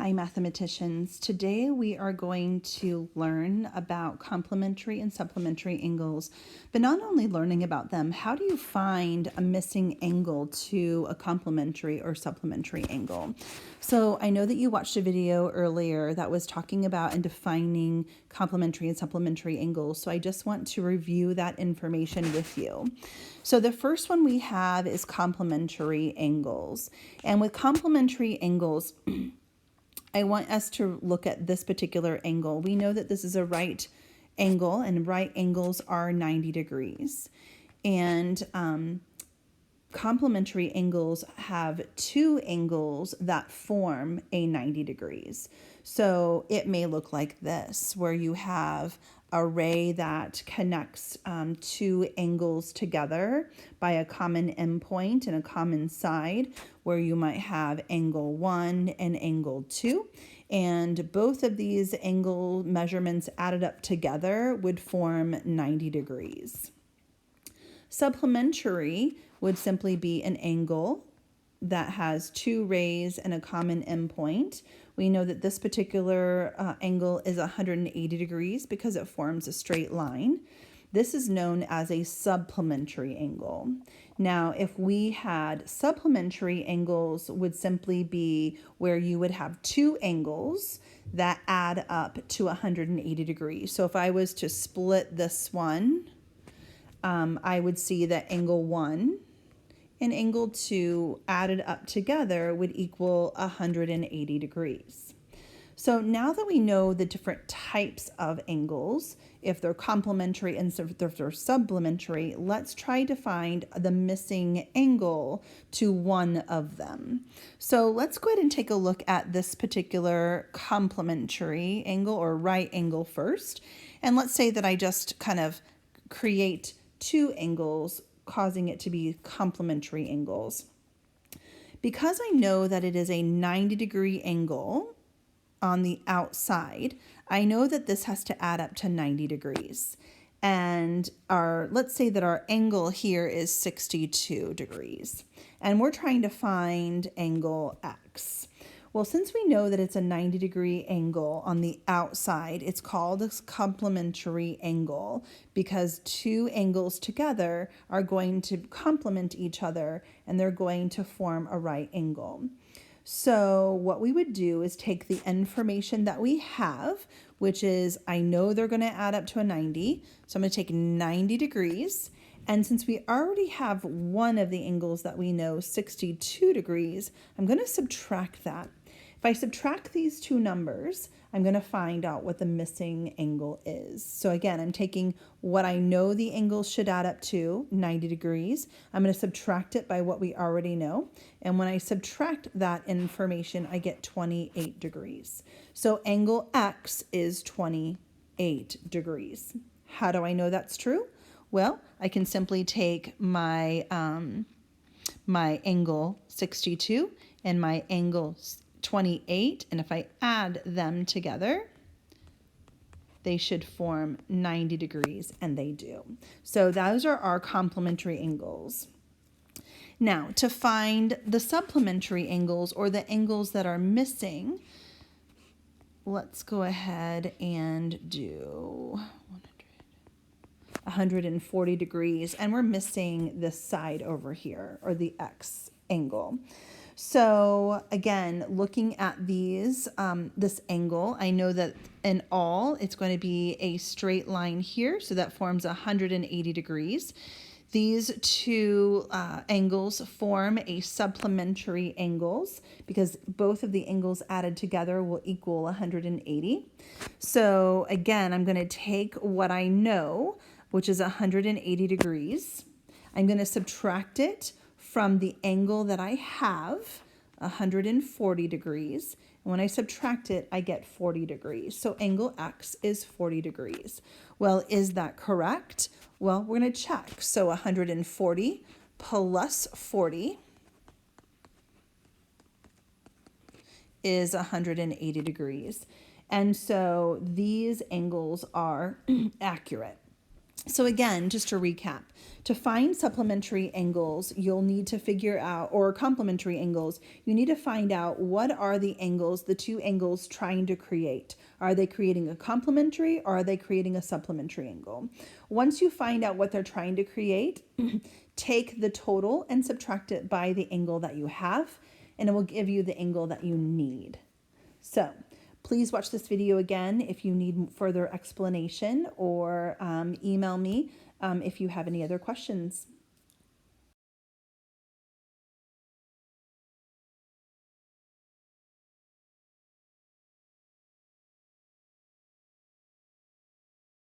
Hi mathematicians. Today we are going to learn about complementary and supplementary angles, but not only learning about them, how do you find a missing angle to a complementary or supplementary angle? So I know that you watched a video earlier that was talking about and defining complementary and supplementary angles, so I just want to review that information with you. So the first one we have is complementary angles, and with complementary angles, I want us to look at this particular angle. We know that this is a right angle, and right angles are 90 degrees. And complementary angles have two angles that form a 90 degrees. So it may look like this, where you have a ray that connects two angles together by a common endpoint and a common side, where you might have angle 1 and angle 2. And both of these angle measurements added up together would form 90 degrees. Supplementary would simply be an angle that has two rays and a common endpoint. We know that this particular angle is 180 degrees because it forms a straight line. This is known as a supplementary angle. Now, if we had supplementary angles, would simply be where you would have two angles that add up to 180 degrees. So if I was to split this one, I would see that angle 1 and angle 2 added up together would equal 180 degrees. So now that we know the different types of angles, if they're complementary and if they're supplementary, let's try to find the missing angle to one of them. So let's go ahead and take a look at this particular complementary angle or right angle first. And let's say that I just kind of create two angles, causing it to be complementary angles. Because I know that it is a 90-degree angle on the outside, I know that this has to add up to 90 degrees. And let's say that our angle here is 62 degrees. And we're trying to find angle X. Well, since we know that it's a 90-degree angle on the outside, it's called a complementary angle because two angles together are going to complement each other and they're going to form a right angle. So what we would do is take the information that we have, which is I know they're going to add up to a 90. So I'm going to take 90 degrees. And since we already have one of the angles that we know, 62 degrees, I'm going to subtract that. If I subtract these two numbers, I'm going to find out what the missing angle is. So again, I'm taking what I know the angle should add up to, 90 degrees. I'm going to subtract it by what we already know. And when I subtract that information, I get 28 degrees. So angle X is 28 degrees. How do I know that's true? Well, I can simply take my, my angle 62 and my angle 28, and if I add them together, they should form 90 degrees, and they do. So those are our complementary angles. Now, to find the supplementary angles or the angles that are missing, let's go ahead and do 140 degrees, and we're missing this side over here, or the X angle. So again, looking at these, this angle, I know that in all, it's going to be a straight line here, so that forms 180 degrees. These two angles form a supplementary angles because both of the angles added together will equal 180. So again, I'm going to take what I know, which is 180 degrees. I'm going to subtract it from the angle that I have, 140 degrees. And when I subtract it, I get 40 degrees. So angle X is 40 degrees. Well, is that correct? Well, we're going to check. So 140 plus 40 is 180 degrees. And so these angles are accurate. So again, just to recap, to find supplementary angles, you'll need to figure out, or complementary angles, you need to find out what are the angles, the two angles trying to create. Are they creating a complementary or are they creating a supplementary angle? Once you find out what they're trying to create, take the total and subtract it by the angle that you have, and it will give you the angle that you need. So please watch this video again if you need further explanation, or email me if you have any other questions.